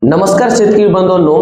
नमस्कार शेतकरी बांधवांनो,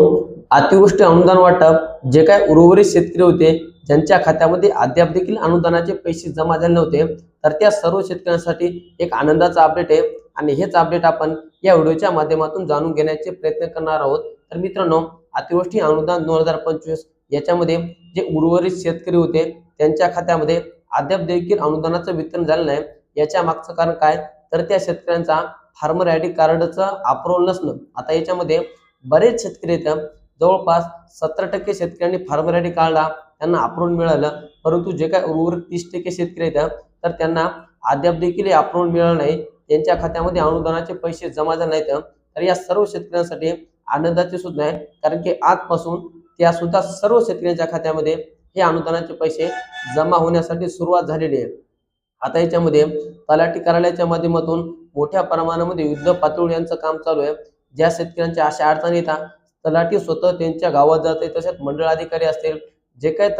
अतिवृष्टी अनुदान वाटप जे काय उर्वरित शेतकरी होते ज्यांच्या खात्यामध्ये अद्याप देखील अनुदानाचे पैसे जमा झाले नव्हते, तर त्या सर्व शेतकऱ्यांसाठी एक आनंदाचा अपडेट आहे आणि हेच अपडेट आपण या व्हिडिओच्या माध्यमातून जाणून घेण्याचे प्रयत्न करणार आहोत। तर मित्रांनो, अतिवृष्टी अनुदान 2025 याच्यामध्ये जे उर्वरित शेतकरी होते त्यांच्या खात्यामध्ये अद्याप देखील अनुदानाचं वितरण झालं नाही। याच्या मागचं कारण काय, तर त्या शेतकऱ्यांचा फार्मर आयडी कार्डचा अप्रूव्हल नसणं। आता याच्यामध्ये बरेच शेतकरी आहेत, जवळपास 70% शेतकऱ्यांनी फार्मर आयडी कार्डला त्यांना अप्रूव्हल मिळालं, परंतु जे काय उर्वरित 30% शेतकरी आहेत तर त्यांना अद्याप देखील अप्रूव्हल मिळालं नाही, त्यांच्या खात्यामध्ये अनुदानाचे पैसे जमा झाले नाहीत। तर या सर्व शेतकऱ्यांसाठी आनंदाची सूचना आहे, कारण की आजपासून त्या सुद्धा सर्व शेतकऱ्यांच्या खात्यामध्ये हे अनुदानाचे पैसे जमा होण्यासाठी सुरुवात झालेली आहे। आता याच्यामध्ये तलाठी कार्यालयाच्या माध्यमातून मोठ्या प्रमाणामध्ये युद्ध पातळीवर यांचं काम चालू आहे। ज्या शेतकऱ्यांच्या अशा अडचणी येतात, तलाठी स्वतः त्यांच्या गावात जाते, तसेच मंडळ अधिकारी असतील, जे काही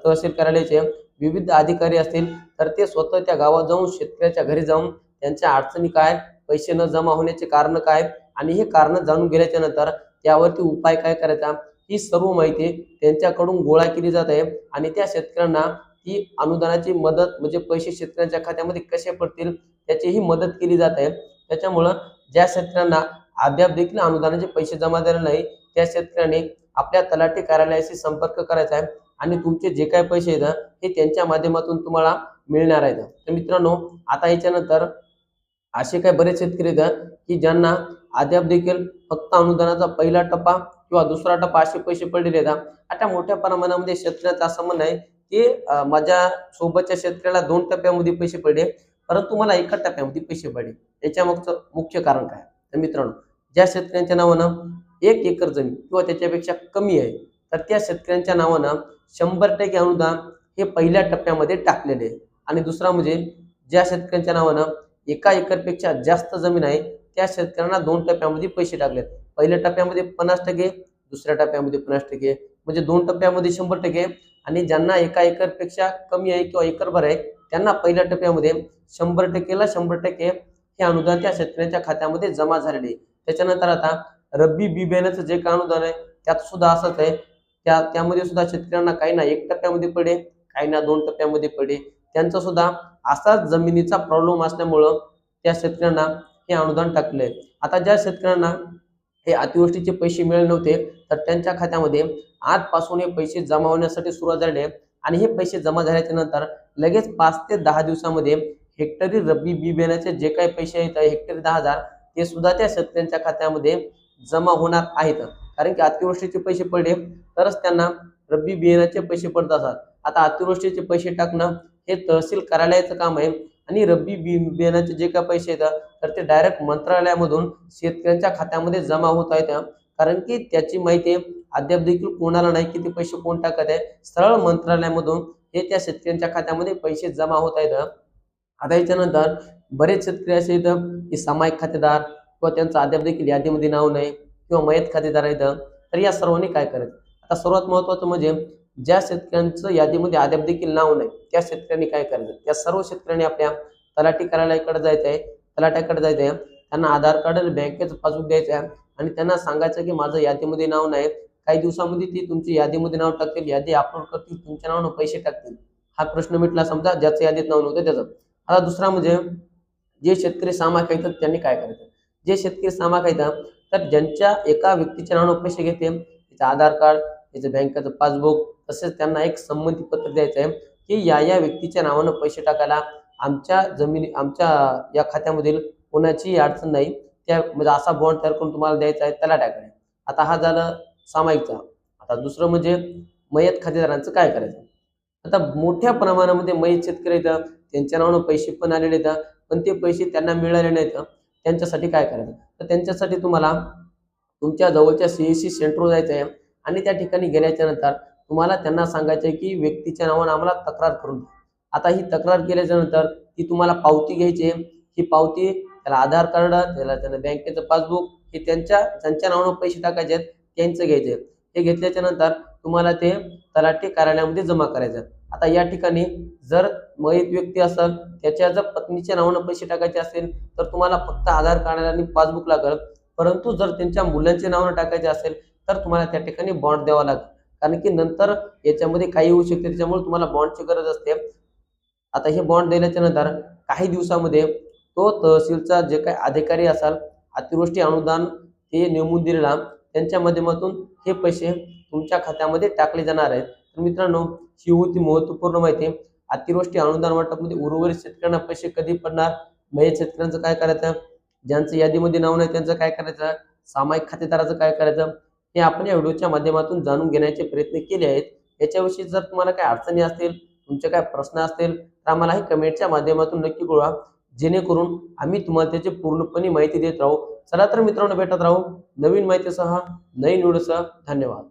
तहसील कार्यालयाचे विविध अधिकारी असतील, तर ते स्वतः त्या गावात जाऊन शेतकऱ्याच्या घरी जाऊन त्यांच्या अडचणी काय, पैसे न जमा होण्याचे कारण काय आणि हे कारण जाणून गेल्याच्या नंतर त्यावरती उपाय काय करायचा, ही सर्व माहिती त्यांच्याकडून गोळा केली जात आहे आणि त्या शेतकऱ्यांना ही अनुदानाची मदत म्हणजे पैसे शेतकऱ्यांच्या खात्यामध्ये कसे पडतील त्याचीही मदत केली जात आहे। त्याच्यामुळे ज्या शेतकऱ्यांना अद्याप देखील अनुदानाचे पैसे जमा झाले नाही, त्या शेतकऱ्यांनी आपल्या तलाठी कार्यालयाशी संपर्क करायचा आहे आणि तुमचे जे काही पैसे आहेत हे त्यांच्या माध्यमातून तुम्हाला मिळणार आहेत। तर मित्रांनो, आता याच्यानंतर असे काही बरेच शेतकरी आहेत की ज्यांना अद्याप देखील फक्त अनुदानाचा पहिला टप्पा किंवा दुसरा टप्पा असे पैसे पडलेले आहेत। आता मोठ्या प्रमाणामध्ये शेतकऱ्यांचं असं म्हणणं आहे की माझ्या सोबतच्या शेतकऱ्याला 2 टप्प्यामध्ये पैसे पडले, परंतु मला एका टप्प्यामध्ये पैसे पडले। याच्या मागचं मुख्य कारण काय, तर मित्रांनो, ज्या शेतकऱ्यांच्या नावानं 1 एकर जमीन किंवा त्याच्यापेक्षा कमी आहे, तर त्या शेतकऱ्यांच्या नावानं 100% अनुदान हे पहिल्या टप्प्यामध्ये टाकलेले आहे। आणि दुसरा म्हणजे ज्या शेतकऱ्यांच्या नावानं 1 एकरपेक्षा जास्त जमीन आहे, त्या शेतकऱ्यांना 2 टप्प्यामध्ये पैसे टाकलेत। पहिल्या टप्प्यामध्ये 50%, दुसऱ्या टप्प्यामध्ये 50%, म्हणजे 2 टप्प्यामध्ये 100%। आणि ज्यांना 1 एकरपेक्षा कमी आहे किंवा एकरभर आहे त्यांना पहिल्या टप्प्यामध्ये 100%ला 100% हे अनुदान त्या शेतकऱ्यांच्या खात्यामध्ये जमा झालेले आहे। त्याच्यानंतर आता रब्बी बी बियाण्याचं जे काय अनुदान आहे त्यात सुद्धा असंच आहे, त्यामध्ये सुद्धा शेतकऱ्यांना काही ना 1 टप्प्यामध्ये पडे, काही ना 2 टप्प्यामध्ये पडे। त्यांचं सुद्धा असाच जमिनीचा प्रॉब्लेम असल्यामुळं त्या शेतकऱ्यांना हे अनुदान टाकले आहे। आता ज्या शेतकऱ्यांना हे अतिवृष्टीचे पैसे मिळाले नव्हते, तर त्यांच्या खात्यामध्ये आजपासून हे पैसे जमा होण्यासाठी सुरुवात झाली आहे आणि हे पैसे जमा झाल्याच्या नंतर लगेच 5 ते 10 दिवसामध्ये हेक्टरी रब्बी बी बियाण्याचे जे काही पैसे आहेत हेक्टरी 10,000 ते सुद्धा त्या शेतकऱ्यांच्या खात्यामध्ये जमा होणार आहेत। कारण की अतिवृष्टीचे पैसे पडले तरच त्यांना रब्बी बियाण्याचे पैसे पडत असतात। आता अतिवृष्टीचे पैसे टाकणं हे तहसील कार्यालयाचं काम आहे आणि रब्बी बियाण्याचे जे काही पैसे येतात तर ते डायरेक्ट मंत्रालयामधून शेतकऱ्यांच्या खात्यामध्ये जमा होत आहेत। कारण की त्याची माहिती अद्याप देखील कोणाला नाही की ते पैसे कोण टाकत आहे, सरळ मंत्रालयामधून हे त्या शेतकऱ्यांच्या खात्यामध्ये पैसे जमा होत आहेत। आता याच्यानंतर बरेच शेतकरी असे आहेत की सामायिक खातेदार किंवा त्यांचं अद्याप देखील यादीमध्ये नाव नाही किंवा मयत खातेदार आहेत, तर या सर्वांनी काय करायचं। आता सर्वात महत्त्वाचं म्हणजे ज्या शेतकऱ्यांचं यादीमध्ये अद्याप देखील नाव नाही त्या शेतकऱ्यांनी काय करायचं, त्या सर्व शेतकऱ्यांनी आपल्या तलाठी कार्यालयाकडे जायचं आहे, तलाट्याकडे जायचं आहे, त्यांना आधार कार्ड आणि बँकेचं पासबुक द्यायचं आहे आणि त्यांना सांगायचं की माझं यादीमध्ये नाव नाही, काही दिवसामध्ये ती तुमची यादीमध्ये नाव टाकतील, यादी अपलोड करतील, तुमच्या नावानं पैसे टाकतील। हा प्रश्न मिटला समजा ज्याचं यादीत नाव नव्हतं त्याचं। आता दुसरा म्हणजे जे शेतकरी सामायिक आहेत त्यांनी काय करायचं, जे शेतकरी सामायिक आहेत तर ज्यांच्या एका व्यक्तीच्या नावानं पैसे घेते, त्याचं आधार कार्ड, त्याचं बँकेचं पासबुक, तसेच त्यांना एक संमती पत्र द्यायचं आहे की या व्यक्तीच्या नावानं पैसे टाकायला आमच्या या खात्यामधील कोणाची अडचण नाही, त्या म्हणजे असा बॉन्ड तयार करून तुम्हाला द्यायचा आहे तलाट्याकडे। आता हा झालं सामायिकचा। आता दुसरं म्हणजे मयत खातेदारांचं काय करायचं। आता मोठ्या प्रमाणामध्ये मयत शेतकरी आहेत, त्यांच्या नावानं पैसे पण आलेले आहेत, पण ते पैसे त्यांना मिळाले नाहीत, त्यांच्यासाठी काय करायचं, तर त्यांच्यासाठी तुम्हाला तुमच्या जवळच्या CSC सेंटरवर जायचं आहे आणि त्या ठिकाणी गेल्याच्या नंतर तुम्हाला त्यांना सांगायचं आहे की व्यक्तीच्या नावानं आम्हाला तक्रार करून द्या। आता ही तक्रार केल्याच्या नंतर ती तुम्हाला पावती घ्यायची आहे, ही पावती त्याला आधार कार्ड, त्याला बँकेचं पासबुक हे ज्यांच्या नावानं पैसे टाकायचे आहेत त्यांचं घ्यायचं आहे। हे घेतल्याच्या नंतर तुम्हाला ते तलाठी कार्यालयामध्ये जमा करायचं। आता या ठिकाणी जर मयत व्यक्ती असेल, त्याच्या जर पत्नीच्या नावानं पैसे टाकायचे असेल तर तुम्हाला फक्त आधार कार्ड आणि पासबुक लागेल, परंतु जर त्यांच्या मुलांचे नाव न टाकायचे असेल तर तुम्हाला त्या ठिकाणी बॉन्ड द्यावा लागेल, कारण की नंतर याच्यामध्ये काही होऊ शकते, त्याच्यामुळे तुम्हाला बॉन्डची गरज असते। आता हे बॉन्ड दिल्याच्या नंतर काही दिवसामध्ये तो तहसीलचा जे काही अधिकारी असाल, अतिवृष्टी अनुदान हे नेमून दिलेला, त्यांच्या माध्यमातून हे पैसे तुमच्या खात्यामध्ये टाकले जाणार आहेत। तर मित्रांनो, ही होती महत्त्वपूर्ण माहिती। अतिवृष्टी अनुदान वाटपमध्ये उर्वरित शेतकऱ्यांना पैसे कधी पडणार, मयत शेतकऱ्यांचं काय करायचं, ज्यांचं यादीमध्ये नाव नाही त्यांचं काय करायचं, सामायिक खातेदाराचं काय करायचं, हे आपण या व्हिडिओच्या माध्यमातून जाणून घेण्याचे प्रयत्न केले आहेत। याच्याविषयी जर तुम्हाला काही अडचणी असतील, तुमचे काय प्रश्न असतील तर आम्हाला हे कमेंटच्या माध्यमातून नक्की कळवा, जेणेकरून आम्ही तुम्हाला त्याची पूर्णपणे माहिती देत राहू। चला तर मित्रांनो, भेटत राहू नवीन माहितीसह, नवीन व्हिडिओसह। धन्यवाद।